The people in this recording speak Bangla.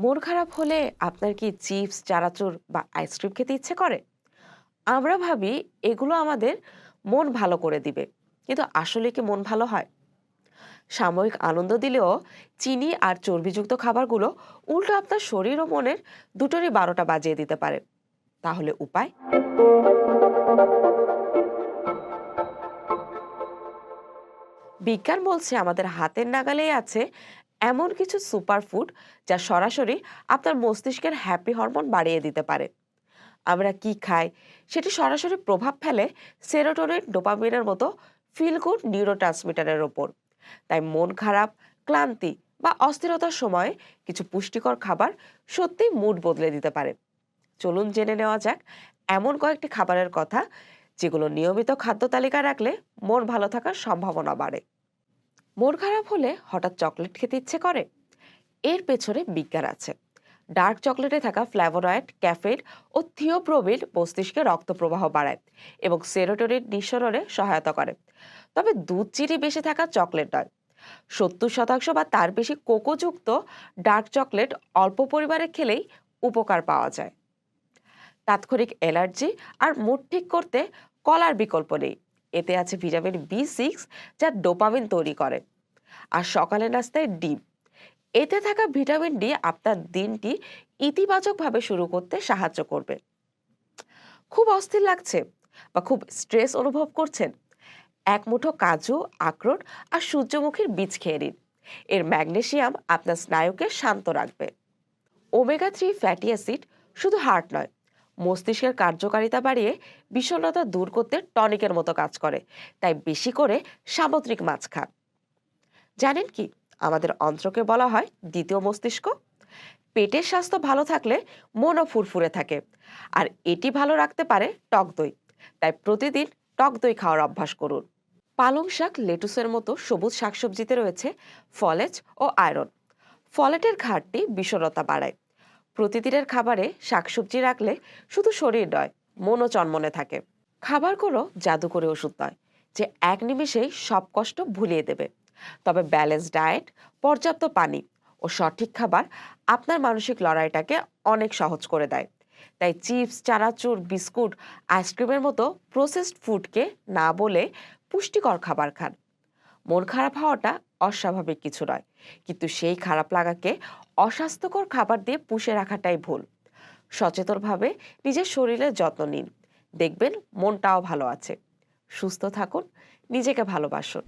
মন খারাপ হলে আপনার কি চিপস, চানাচুর বা আইসক্রিম খেতে ইচ্ছে করে? আমরা ভাবি এগুলো আমাদের মন ভালো করে দিবে, কিন্তু আসলে কি মন ভালো হয়? সাময়িক আনন্দ দিলেও চিনি আর চর্বিযুক্ত খাবারগুলো উল্টো আপনার শরীর ও মনের দুটোরই 12টা বাজিয়ে দিতে পারে। তাহলে উপায়? বিজ্ঞান বলছে আমাদের হাতের নাগালেই আছে এমন কিছু সুপারফুড যা সরাসরি আপনার মস্তিষ্কের হ্যাপি হরমোন বাড়িয়ে দিতে পারে। আমরা কি খাই সেটি সরাসরি প্রভাব ফেলে সেরোটোনিন, ডোপামিনের মতো ফিল গুড নিউরোট্রান্সমিটারের ওপর। তাই মন খারাপ, ক্লান্তি বা অস্থিরতার সময় কিছু পুষ্টিকর খাবার সত্যি মুড বদলে দিতে পারে। চলুন জেনে নেওয়া যাক এমন কয়েকটি খাবারের কথা যেগুলো নিয়মিত খাদ্য তালিকা রাখলে মন ভালো থাকার সম্ভাবনা বাড়ে। মন খারাপ হলে হঠাৎ চকলেট খেতে ইচ্ছে করে? এর পেছনে বিজ্ঞান আছে। ডার্ক চকলেটে থাকা ফ্ল্যাভোনয়েড, ক্যাফেইন ও থিওব্রোমিন মস্তিষ্কে রক্ত প্রবাহ বাড়ায় এবং সেরোটোনিন নিঃসরণে সহায়তা করে। তবে দুধ চিনি বেশি থাকা চকলেট নয়। 70% বা তার বেশি কোকোযুক্ত ডার্ক চকলেট অল্প পরিমাণে খেলেই উপকার পাওয়া যায়। তাৎক্ষণিক অ্যালার্জি আর মুড ঠিক করতে কলার বিকল্প নেই। এতে আছে ভিটামিন বি 6, যা ডোপামিন তৈরি করে। আর সকালে নাস্তায় ডিম, এতে থাকা ভিটামিন ডি আপনার দিনটি ইতিবাচকভাবে শুরু করতে সাহায্য করবে। খুব অস্থির লাগছে বা খুব স্ট্রেস অনুভব করছেন, এক মুঠো কাজু, আখরোট আর সূর্যমুখীর বীজ খেয়ে নিন। এর ম্যাগনেসিয়াম আপনার স্নায়ুকে শান্ত রাখবে। ওমেগা 3 ফ্যাটি অ্যাসিড শুধু হার্ট নয়, মস্তিষ্কের কার্যকারিতা বাড়িয়ে বিষণ্ণতা দূর করতে টনিকের মতো কাজ করে। তাই বেশি করে সামুদ্রিক মাছ খান। জানেন কি, আমাদের অন্ত্রকে বলা হয় দ্বিতীয় মস্তিষ্ক। পেটের স্বাস্থ্য ভালো থাকলে মনও ফুরফুরে থাকে। আর এটি ভালো রাখতে পারে টক দই। তাই প্রতিদিন টক দই খাওয়ার অভ্যাস করুন। পালং শাক, লেটুসের মতো সবুজ শাকসবজিতে রয়েছে ফলেট ও আয়রন। ফলেটের ঘাটতি বিষণ্ণতা বাড়ায়। প্রতিদিনের খাবারে শাকসবজি রাখলে শুধু শরীর নয়, মনও চনমনে থাকে। খাবার কোনো জাদু করে ওষুধ নয় যে এক নিমেষেই সব কষ্ট ভুলিয়ে দেবে। তবে ব্যালেন্স ডায়েট, পর্যাপ্ত পানি ও সঠিক খাবার আপনার মানসিক লড়াইটাকে অনেক সহজ করে দেয়। তাই চিপস, চানাচুর, বিস্কুট, আইসক্রিমের মতো প্রসেসড ফুডকে না বলে পুষ্টিকর খাবার খান। মন খারাপ হওয়াটা অস্বাভাবিক কিছু নয়, কিন্তু সেই খারাপ লাগাকে অস্বাস্থ্যকর খাবার দিয়ে পুষে রাখাটাই ভুল। সচেতনভাবে নিজের শরীরের যত্ন নিন, দেখবেন মনটাও ভালো আছে। সুস্থ থাকুন, নিজেকে ভালোবাসুন।